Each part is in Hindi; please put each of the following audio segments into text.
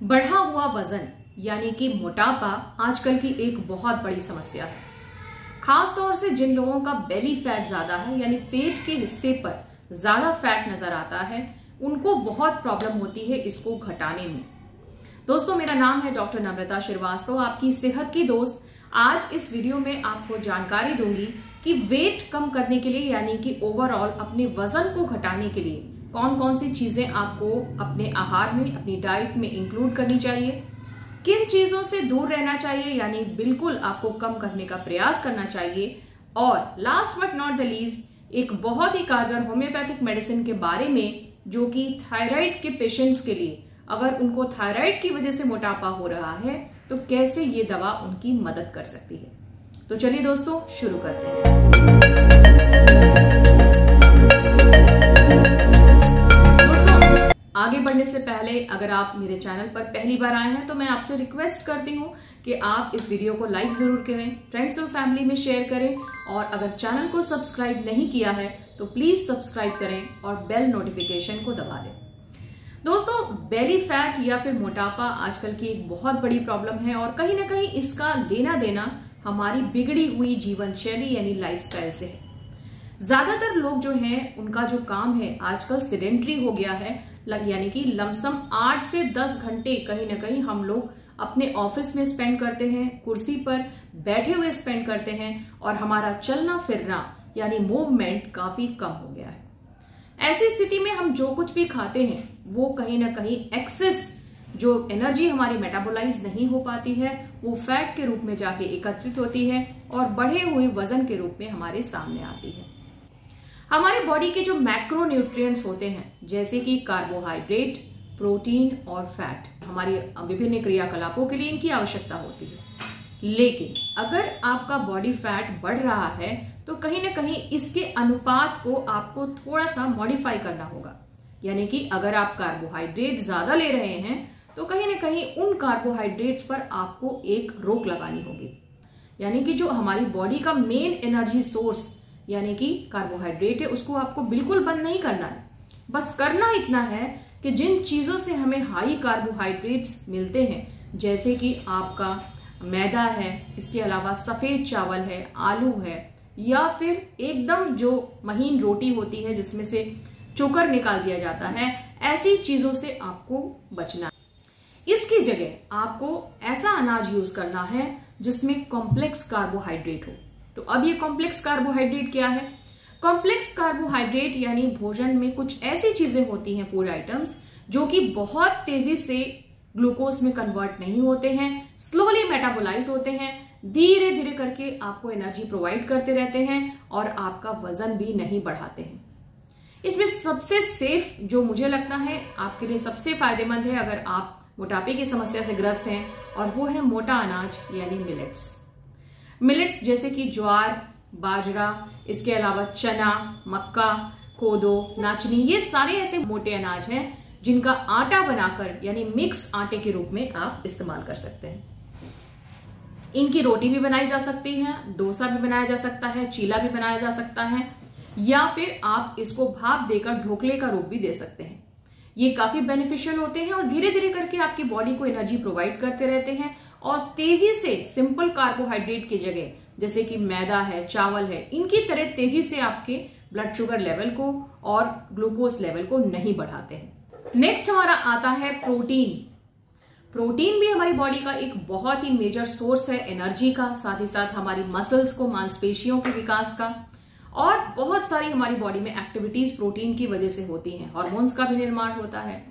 बढ़ा हुआ वजन यानी कि मोटापा आजकल की एक बहुत बड़ी समस्या है। खास तौर से जिन लोगों का बेली फैट ज्यादा है यानी पेट के हिस्से पर ज्यादा फैट नजर आता है, उनको बहुत प्रॉब्लम होती है इसको घटाने में। दोस्तों, मेरा नाम है डॉक्टर नम्रता श्रीवास्तव, आपकी सेहत की दोस्त। आज इस वीडियो में आपको जानकारी दूंगी कि वेट कम करने के लिए यानी कि ओवरऑल अपने वजन को घटाने के लिए कौन कौन सी चीजें आपको अपने आहार में, अपनी डाइट में इंक्लूड करनी चाहिए, किन चीजों से दूर रहना चाहिए यानी बिल्कुल आपको कम करने का प्रयास करना चाहिए, और last but not the least एक बहुत ही कारगर होम्योपैथिक मेडिसिन के बारे में जो कि थायराइड के पेशेंट्स के लिए, अगर उनको थायराइड की वजह से मोटापा हो रहा है तो कैसे ये दवा उनकी मदद कर सकती है। तो चलिए दोस्तों, शुरू करते हैं। दोस्तों, आगे बढ़ने से पहले अगर आप मेरे चैनल पर पहली बार आए हैं तो मैं आपसे रिक्वेस्ट करती हूँ कि आप इस वीडियो को लाइक जरूर करें, फ्रेंड्स और फैमिली में शेयर करें, और अगर चैनल को सब्सक्राइब नहीं किया है तो प्लीज सब्सक्राइब करें और बेल नोटिफिकेशन को दबा दें। दोस्तों, बेली फैट या फिर मोटापा आजकल की एक बहुत बड़ी प्रॉब्लम है और कहीं ना कहीं इसका लेना देना हमारी बिगड़ी हुई जीवन शैली यानी लाइफस्टाइल से है। ज्यादातर लोग जो हैं उनका जो काम है आजकल सिडेंट्री हो गया है, यानी कि लमसम 8 से 10 घंटे कहीं ना कहीं हम लोग अपने ऑफिस में स्पेंड करते हैं, कुर्सी पर बैठे हुए स्पेंड करते हैं, और हमारा चलना फिरना यानी मूवमेंट काफी कम हो गया है। ऐसी स्थिति में हम जो कुछ भी खाते हैं वो कहीं ना कहीं एक्सेस जो एनर्जी हमारी मेटाबोलाइज नहीं हो पाती है वो फैट के रूप में जाके एकत्रित होती है और बढ़े हुए वजन के रूप में हमारे सामने आती है। हमारी बॉडी के जो मैक्रो न्यूट्रिएंट्स होते हैं जैसे कि कार्बोहाइड्रेट, प्रोटीन और फैट, हमारी विभिन्न क्रियाकलापों के लिए इनकी आवश्यकता होती है। लेकिन अगर आपका बॉडी फैट बढ़ रहा है तो कहीं ना कहीं इसके अनुपात को आपको थोड़ा सा मॉडिफाई करना होगा। यानी कि अगर आप कार्बोहाइड्रेट ज्यादा ले रहे हैं तो कहीं ना कहीं उन कार्बोहाइड्रेट्स पर आपको एक रोक लगानी होगी। यानी कि जो हमारी बॉडी का मेन एनर्जी सोर्स यानी कि कार्बोहाइड्रेट है उसको आपको बिल्कुल बंद नहीं करना है। बस करना इतना है कि जिन चीजों से हमें हाई कार्बोहाइड्रेट्स मिलते हैं जैसे कि आपका मैदा है, इसके अलावा सफेद चावल है, आलू है, या फिर एकदम जो महीन रोटी होती है जिसमें से चोकर निकाल दिया जाता है, ऐसी चीजों से आपको बचना है। इसकी जगह आपको ऐसा अनाज यूज करना है जिसमें कॉम्प्लेक्स कार्बोहाइड्रेट हो। तो अब ये कॉम्प्लेक्स कार्बोहाइड्रेट क्या है? कॉम्प्लेक्स कार्बोहाइड्रेट यानी भोजन में कुछ ऐसी चीजें होती हैं, फूड आइटम्स, जो कि बहुत तेजी से ग्लूकोज में कन्वर्ट नहीं होते हैं, स्लोली मेटाबोलाइज होते हैं, धीरे धीरे करके आपको एनर्जी प्रोवाइड करते रहते हैं और आपका वजन भी नहीं बढ़ाते हैं। इसमें सबसे सेफ जो मुझे लगता है आपके लिए सबसे फायदेमंद है अगर आप मोटापे की समस्या से ग्रस्त हैं, और वो है मोटा अनाज यानी मिलेट्स जैसे कि ज्वार, बाजरा, इसके अलावा चना, मक्का, कोदो, नाचनी, ये सारे ऐसे मोटे अनाज हैं जिनका आटा बनाकर यानी मिक्स आटे के रूप में आप इस्तेमाल कर सकते हैं। इनकी रोटी भी बनाई जा सकती है, डोसा भी बनाया जा सकता है, चीला भी बनाया जा सकता है, या फिर आप इसको भाप देकर ढोकले का रूप भी दे सकते हैं। ये काफी बेनिफिशियल होते हैं और धीरे धीरे करके आपकी बॉडी को एनर्जी प्रोवाइड करते रहते हैं, और तेजी से सिंपल कार्बोहाइड्रेट की जगह जैसे कि मैदा है, चावल है, इनकी तरह तेजी से आपके ब्लड शुगर लेवल को और ग्लूकोज लेवल को नहीं बढ़ाते हैं। नेक्स्ट हमारा आता है प्रोटीन भी हमारी बॉडी का एक बहुत ही मेजर सोर्स है एनर्जी का, साथ ही साथ हमारी मसल्स को, मांसपेशियों के विकास का, और बहुत सारी हमारी बॉडी में एक्टिविटीज प्रोटीन की वजह से होती हैं। हार्मोन्स का भी निर्माण होता है,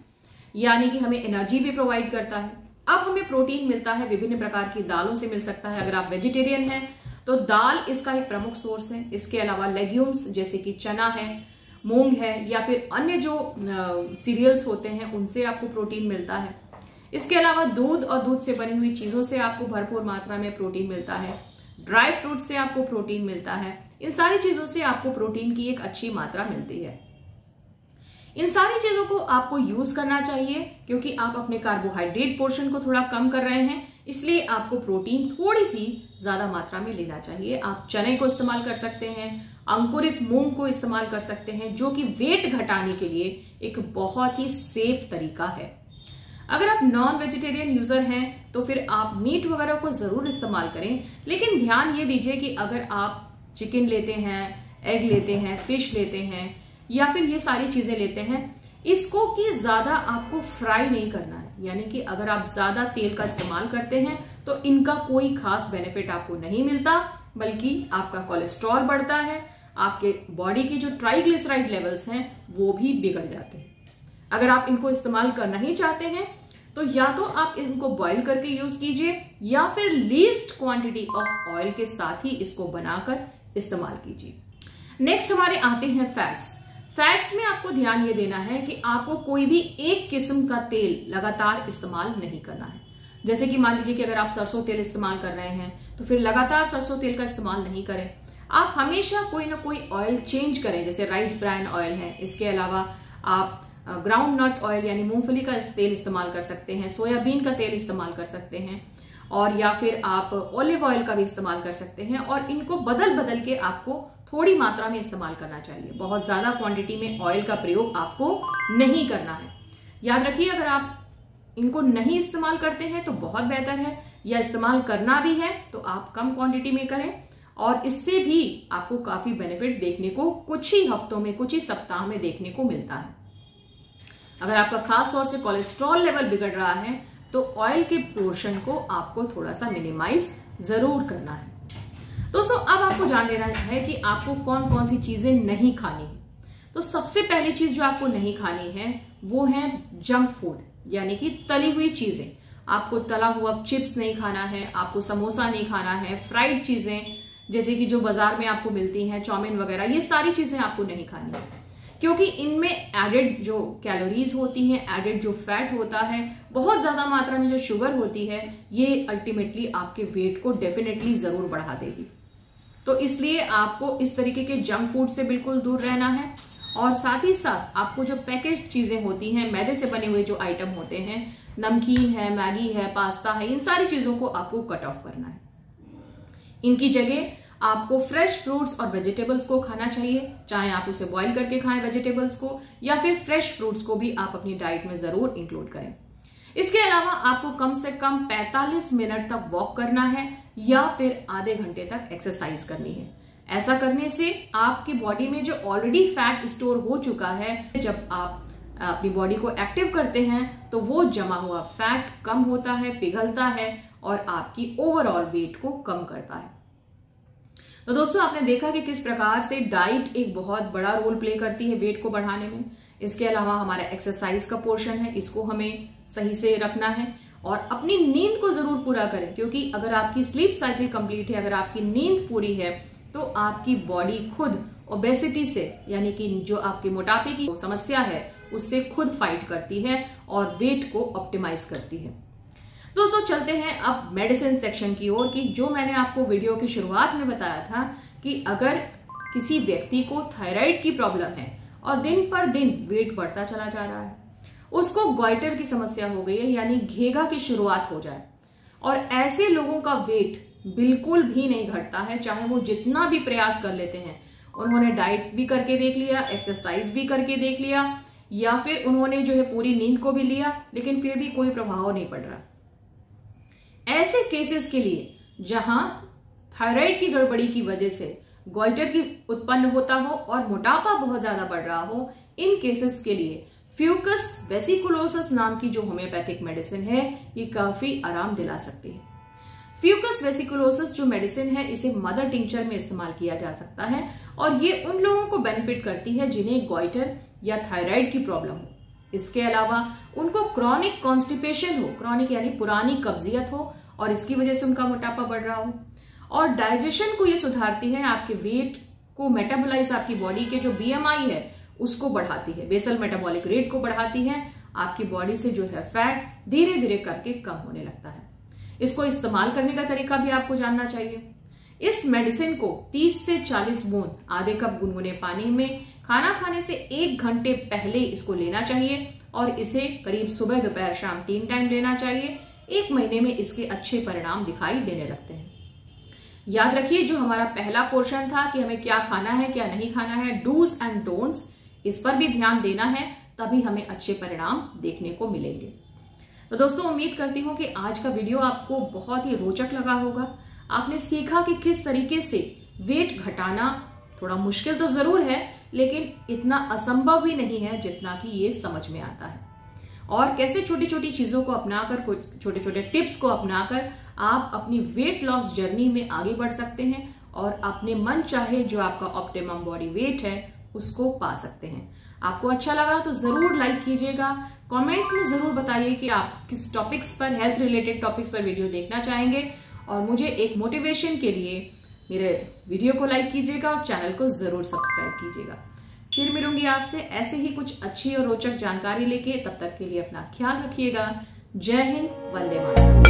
यानी कि हमें एनर्जी भी प्रोवाइड करता है। अब हमें प्रोटीन मिलता है विभिन्न प्रकार की दालों से मिल सकता है। अगर आप वेजिटेरियन हैं तो दाल इसका एक प्रमुख सोर्स है। इसके अलावा लेग्यूम्स जैसे कि चना है, मूंग है, या फिर अन्य जो सीरियल्स होते हैं उनसे आपको प्रोटीन मिलता है। इसके अलावा दूध और दूध से बनी हुई चीजों से आपको भरपूर मात्रा में प्रोटीन मिलता है। ड्राई फ्रूट से आपको प्रोटीन मिलता है। इन सारी चीजों से आपको प्रोटीन की एक अच्छी मात्रा मिलती है। इन सारी चीजों को आपको यूज करना चाहिए क्योंकि आप अपने कार्बोहाइड्रेट पोर्शन को थोड़ा कम कर रहे हैं, इसलिए आपको प्रोटीन थोड़ी सी ज्यादा मात्रा में लेना चाहिए। आप चने को इस्तेमाल कर सकते हैं, अंकुरित मूंग को इस्तेमाल कर सकते हैं, जो कि वेट घटाने के लिए एक बहुत ही सेफ तरीका है। अगर आप नॉन वेजिटेरियन यूजर हैं तो फिर आप मीट वगैरह को जरूर इस्तेमाल करें, लेकिन ध्यान ये दीजिए कि अगर आप चिकन लेते हैं, एग लेते हैं, फिश लेते हैं या फिर ये सारी चीजें लेते हैं, इसको कि ज्यादा आपको फ्राई नहीं करना है। यानी कि अगर आप ज्यादा तेल का इस्तेमाल करते हैं तो इनका कोई खास बेनिफिट आपको नहीं मिलता, बल्कि आपका कोलेस्ट्रॉल बढ़ता है, आपके बॉडी की जो ट्राइग्लिसराइड लेवल्स हैं वो भी बिगड़ जाते हैं। अगर आप इनको इस्तेमाल करना ही चाहते हैं तो या तो आप इनको बॉईल करके यूज कीजिए या फिर लीस्ट क्वांटिटी ऑफ ऑयल के साथ ही इसको बनाकर इस्तेमाल कीजिए। नेक्स्ट हमारे आते हैं फैट्स। फैट्स में आपको ध्यान ये देना है कि आपको कोई भी एक किस्म का तेल लगातार इस्तेमाल नहीं करना है। जैसे कि मान लीजिए कि अगर आप सरसों तेल इस्तेमाल कर रहे हैं तो फिर लगातार सरसों तेल का इस्तेमाल नहीं करें। आप हमेशा कोई ना कोई ऑयल चेंज करें, जैसे राइस ब्रान ऑयल है, इसके अलावा आप ग्राउंड नट ऑयल यानी मूंगफली का तेल इस्तेमाल कर सकते हैं, सोयाबीन का तेल इस्तेमाल कर सकते हैं, और या फिर आप ऑलिव ऑयल का भी इस्तेमाल कर सकते हैं। और इनको बदल बदल के आपको थोड़ी मात्रा में इस्तेमाल करना चाहिए। बहुत ज्यादा क्वांटिटी में ऑयल का प्रयोग आपको नहीं करना है। याद रखिए, अगर आप इनको नहीं इस्तेमाल करते हैं तो बहुत बेहतर है, या इस्तेमाल करना भी है तो आप कम क्वांटिटी में करें, और इससे भी आपको काफी बेनिफिट देखने को कुछ ही हफ्तों में, कुछ ही सप्ताह में देखने को मिलता है। अगर आपका खास तौर से कोलेस्ट्रॉल लेवल बिगड़ रहा है तो ऑयल के पोर्शन को आपको थोड़ा सा मिनिमाइज जरूर करना है। दोस्तों, अब आपको जान लेना है कि आपको कौन कौन सी चीजें नहीं खानी है। तो सबसे पहली चीज जो आपको नहीं खानी है वो है जंक फूड, यानी कि तली हुई चीजें। आपको तला हुआ चिप्स नहीं खाना है, आपको समोसा नहीं खाना है, फ्राइड चीजें जैसे कि जो बाजार में आपको मिलती हैं, चाउमीन वगैरह, ये सारी चीजें आपको नहीं खानी है, क्योंकि इनमें एडेड जो कैलोरीज होती हैं, एडेड जो फैट होता है, बहुत ज्यादा मात्रा में जो शुगर होती है, ये अल्टीमेटली आपके वेट को डेफिनेटली जरूर बढ़ा देगी। तो इसलिए आपको इस तरीके के जंक फूड से बिल्कुल दूर रहना है, और साथ ही साथ आपको जो पैकेज चीजें होती हैं, मैदे से बने हुए जो आइटम होते हैं, नमकीन है, मैगी है, पास्ता है, इन सारी चीजों को आपको कट ऑफ करना है। इनकी जगह आपको फ्रेश फ्रूट्स और वेजिटेबल्स को खाना चाहिए, चाहे आप उसे बॉईल करके खाएं वेजिटेबल्स को, या फिर फ्रेश फ्रूट्स को भी आप अपनी डाइट में जरूर इंक्लूड करें। इसके अलावा आपको कम से कम 45 मिनट तक वॉक करना है या फिर आधे घंटे तक एक्सरसाइज करनी है। ऐसा करने से आपकी बॉडी में जो ऑलरेडी फैट स्टोर हो चुका है, जब आप अपनी बॉडी को एक्टिव करते हैं तो वो जमा हुआ फैट कम होता है, पिघलता है और आपकी ओवरऑल वेट को कम करता है। तो दोस्तों, आपने देखा कि किस प्रकार से डाइट एक बहुत बड़ा रोल प्ले करती है वेट को बढ़ाने में। इसके अलावा हमारा एक्सरसाइज का पोर्शन है, इसको हमें सही से रखना है, और अपनी नींद को जरूर पूरा करें, क्योंकि अगर आपकी स्लीप साइकिल कंप्लीट है, अगर आपकी नींद पूरी है, तो आपकी बॉडी खुद ओबेसिटी से, यानी कि जो आपके मोटापे की समस्या है, उससे खुद फाइट करती है और वेट को ऑप्टिमाइज करती है। दोस्तों, चलते हैं अब मेडिसिन सेक्शन की ओर, की जो मैंने आपको वीडियो की शुरुआत में बताया था कि अगर किसी व्यक्ति को थायराइड की प्रॉब्लम है और दिन पर दिन वेट बढ़ता चला जा रहा है, उसको गॉइटर की समस्या हो गई है, यानी घेगा की शुरुआत हो जाए, और ऐसे लोगों का वेट बिल्कुल भी नहीं घटता है, चाहे वो जितना भी प्रयास कर लेते हैं। उन्होंने डाइट भी करके देख लिया, एक्सरसाइज भी करके देख लिया, या फिर उन्होंने जो है पूरी नींद को भी लिया, लेकिन फिर भी कोई प्रभाव नहीं पड़ रहा। ऐसे केसेस के लिए जहां थायराइड की गड़बड़ी की वजह से गॉइटर की उत्पन्न होता हो और मोटापा बहुत ज्यादा बढ़ रहा हो, इन केसेस के लिए फ्यूकस वेसिकुलोसिस नाम की जो होम्योपैथिक मेडिसिन है, ये काफी आराम दिला सकती है। फ्यूकस वेसिकुलोसिस जो मेडिसिन है, इसे मदर टिंचर में इस्तेमाल किया जा सकता है, और ये उन लोगों को बेनिफिट करती है जिन्हें गॉइटर या थायराइड की प्रॉब्लम हो। इसके अलावा उनको क्रॉनिक कॉन्स्टिपेशन हो, क्रॉनिक यानी पुरानी कब्जियत हो, और इसकी वजह से उनका मोटापा बढ़ रहा हो, और डाइजेशन को ये सुधारती है, आपके वेट को मेटाबोलाइज, आपकी बॉडी के जो BMI है उसको बढ़ाती है, बेसल मेटाबॉलिक रेट को बढ़ाती है, आपकी बॉडी से जो है फैट धीरे धीरे करके कम होने लगता है। इसको इस्तेमाल करने का तरीका भी आपको जानना चाहिए। इस मेडिसिन को 30 से 40 बूंद आधे कप गुनगुने पानी में खाना खाने से 1 घंटे पहले इसको लेना चाहिए, और इसे करीब सुबह दोपहर शाम 3 टाइम लेना चाहिए। 1 महीने में इसके अच्छे परिणाम दिखाई देने लगते हैं। याद रखिए, जो हमारा पहला पोर्शन था कि हमें क्या खाना है क्या नहीं खाना है, डूज एंड डोंट्स, इस पर भी ध्यान देना है, तभी हमें अच्छे परिणाम देखने को मिलेंगे। तो दोस्तों उम्मीद करती हूँ कि आज का वीडियो आपको बहुत ही रोचक लगा होगा। आपने सीखा कि किस तरीके से वेट घटाना थोड़ा मुश्किल तो जरूर है, लेकिन इतना असंभव भी नहीं है जितना कि ये समझ में आता है। और कैसे छोटी छोटी चीजों को अपनाकर, कुछ छोटे छोटे टिप्स को अपनाकर आप अपनी वेट लॉस जर्नी में आगे बढ़ सकते हैं और अपने मन चाहे जो आपका ऑप्टिमम बॉडी वेट है उसको पा सकते हैं। आपको अच्छा लगा तो जरूर लाइक कीजिएगा, कमेंट में जरूर बताइए कि आप किस टॉपिक्स पर, हेल्थ रिलेटेड टॉपिक्स पर वीडियो देखना चाहेंगे, और मुझे एक मोटिवेशन के लिए मेरे वीडियो को लाइक कीजिएगा और चैनल को जरूर सब्सक्राइब कीजिएगा। फिर मिलूंगी आपसे ऐसे ही कुछ अच्छी और रोचक जानकारी लेके। तब तक के लिए अपना ख्याल रखिएगा। जय हिंद, वंदे मातरम।